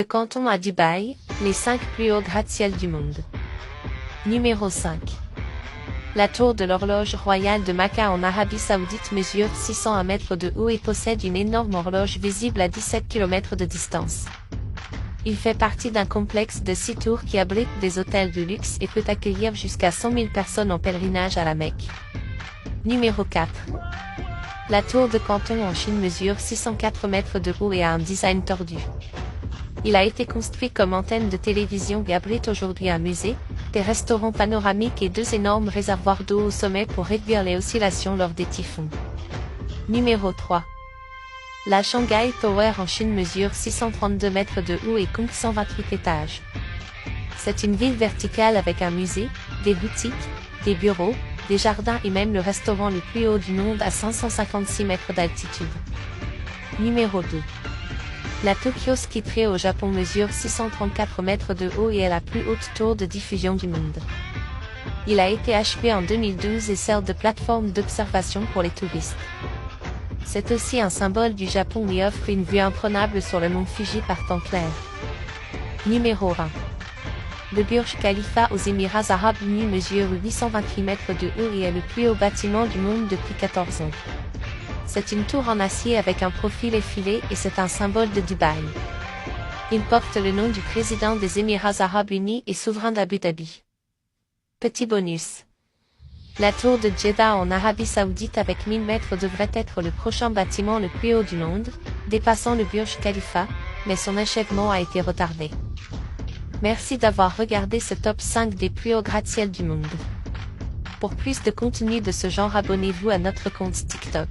Le canton à Dubaï, les 5 plus hauts gratte-ciel du monde. Numéro 5. La tour de l'horloge royale de Makkah en Arabie Saoudite mesure 601 mètres de haut et possède une énorme horloge visible à 17 km de distance. Il fait partie d'un complexe de 6 tours qui abrite des hôtels de luxe et peut accueillir jusqu'à 100 000 personnes en pèlerinage à la Mecque. Numéro 4. La tour de Canton en Chine mesure 604 mètres de haut et a un design tordu. Il a été construit comme antenne de télévision et abrite aujourd'hui un musée, des restaurants panoramiques et 2 énormes réservoirs d'eau au sommet pour réduire les oscillations lors des typhons. Numéro 3. La Shanghai Tower en Chine mesure 632 mètres de haut et compte 128 étages. C'est une ville verticale avec un musée, des boutiques, des bureaux, des jardins et même le restaurant le plus haut du monde à 556 mètres d'altitude. Numéro 2. La Tokyo Ski Tree au Japon mesure 634 mètres de haut et est la plus haute tour de diffusion du monde. Il a été achevé en 2012 et sert de plateforme d'observation pour les touristes. C'est aussi un symbole du Japon et offre une vue imprenable sur le mont Fuji par temps clair. Numéro 1. Le Burj Khalifa aux Émirats Arabes Unis mesure 828 mètres de haut et est le plus haut bâtiment du monde depuis 14 ans. C'est une tour en acier avec un profil effilé et c'est un symbole de Dubaï. Il porte le nom du président des Émirats Arabes Unis et souverain d'Abu Dhabi. Petit bonus. La tour de Jeddah en Arabie Saoudite avec 1000 mètres devrait être le prochain bâtiment le plus haut du monde, dépassant le Burj Khalifa, mais son achèvement a été retardé. Merci d'avoir regardé ce top 5 des plus hauts gratte-ciel du monde. Pour plus de contenu de ce genre, abonnez-vous à notre compte TikTok.